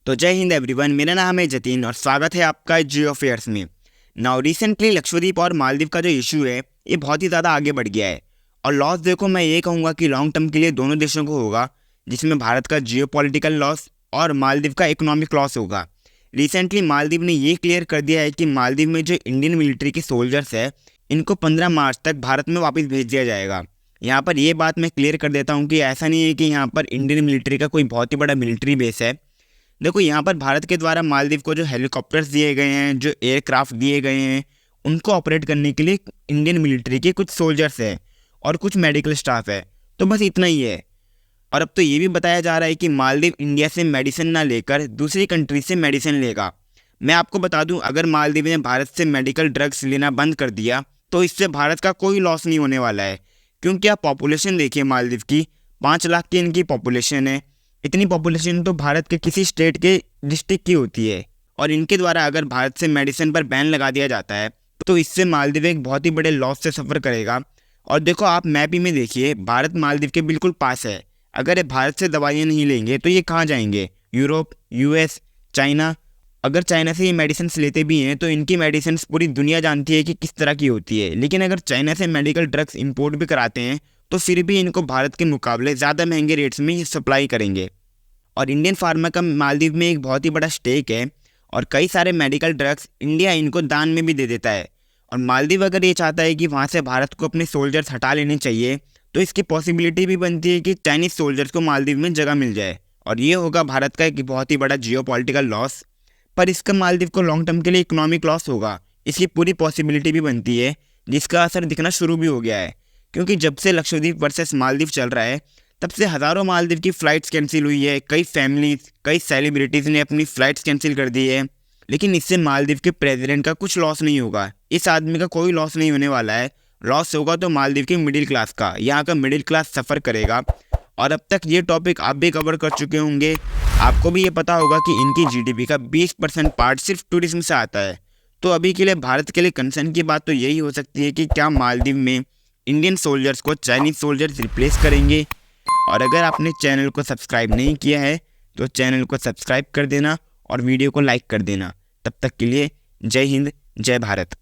तो जय हिंद एवरीवन, मेरा नाम है जतिन और स्वागत है आपका जियो अफेयर्स में। नाउ रिसेंटली लक्षद्वीप और मालदीव का जो इशू है ये बहुत ही ज़्यादा आगे बढ़ गया है और लॉस देखो मैं ये कहूँगा कि लॉन्ग टर्म के लिए दोनों देशों को होगा, जिसमें भारत का जियो पॉलिटिकल लॉस और मालदीव का इकोनॉमिक लॉस होगा। रिसेंटली मालदीव ने ये क्लियर कर दिया है कि मालदीव में जो इंडियन मिलिट्री के सोल्जर्स है इनको 15 मार्च तक भारत में वापस भेज दिया जाएगा। यहाँ पर ये बात मैं क्लियर कर देता हूँ कि ऐसा नहीं है कि यहाँ पर इंडियन मिलिट्री का कोई बहुत ही बड़ा मिलिट्री बेस है। देखो यहाँ पर भारत के द्वारा मालदीव को जो हेलीकॉप्टर्स दिए गए हैं, जो एयरक्राफ्ट दिए गए हैं, उनको ऑपरेट करने के लिए इंडियन मिलिट्री के कुछ सोल्जर्स हैं और कुछ मेडिकल स्टाफ है। तो बस इतना ही है। और अब तो ये भी बताया जा रहा है कि मालदीव इंडिया से मेडिसिन ना लेकर दूसरी कंट्री से मेडिसिन लेगा। मैं आपको बता दूं, अगर मालदीव ने भारत से मेडिकल ड्रग्स लेना बंद कर दिया तो इससे भारत का कोई लॉस नहीं होने वाला है, क्योंकि आप पॉपुलेशन देखिए मालदीव की 5 लाख की इनकी पॉपुलेशन है। इतनी पॉपुलेशन तो भारत के किसी स्टेट के डिस्ट्रिक्ट की होती है और इनके द्वारा अगर भारत से मेडिसिन पर बैन लगा दिया जाता है तो इससे मालदीव एक बहुत ही बड़े लॉस से सफ़र करेगा। और देखो आप मैप ही में देखिए, भारत मालदीव के बिल्कुल पास है। अगर ये भारत से दवाइयाँ नहीं लेंगे तो ये कहाँ जाएंगे? Europe, US, China. अगर चाइना से ये मेडिसिन लेते भी हैं तो इनकी मेडिसिन पूरी दुनिया जानती है कि किस तरह की होती है। लेकिन अगर चाइना से मेडिकल ड्रग्स इंपोर्ट भी कराते हैं तो फिर भी इनको भारत के मुकाबले ज़्यादा महंगे रेट्स में सप्लाई करेंगे। और इंडियन फार्मा का मालदीव में एक बहुत ही बड़ा स्टेक है और कई सारे मेडिकल ड्रग्स इंडिया इनको दान में भी दे देता है। और मालदीव अगर ये चाहता है कि वहाँ से भारत को अपने सोल्जर्स हटा लेने चाहिए तो इसकी पॉसिबिलिटी भी बनती है कि चाइनीज़ सोल्जर्स को मालदीव में जगह मिल जाए और ये होगा भारत का एक बहुत ही बड़ा जियो पॉलिटिकल लॉस। पर इसका मालदीव को लॉन्ग टर्म के लिए इकोनॉमिक लॉस होगा, इसकी पूरी पॉसिबिलिटी भी बनती है, जिसका असर दिखना शुरू भी हो गया है। क्योंकि जब से लक्षद्वीप वर्सेस मालदीव चल रहा है तब से हज़ारों मालदीव की फ़्लाइट्स कैंसिल हुई है। कई फैमिलीज, कई सेलिब्रिटीज़ ने अपनी फ़्लाइट्स कैंसिल कर दी है। लेकिन इससे मालदीव के प्रेसिडेंट का कुछ लॉस नहीं होगा, इस आदमी का कोई लॉस नहीं होने वाला है। लॉस होगा तो मालदीव के मिडिल क्लास का। यहाँ का मिडिल क्लास सफ़र करेगा। और अब तक ये टॉपिक आप भी कवर कर चुके होंगे। आपको भी ये पता होगा कि इनकी जीडीपी का 20% पार्ट सिर्फ टूरिज्म से आता है। तो अभी के लिए भारत के लिए कंसर्न की बात तो यही हो सकती है कि क्या मालदीव में इंडियन सोल्जर्स को चाइनीज़ सोल्जर्स रिप्लेस करेंगे। और अगर आपने चैनल को सब्सक्राइब नहीं किया है तो चैनल को सब्सक्राइब कर देना और वीडियो को लाइक कर देना। तब तक के लिए जय हिंद, जय भारत।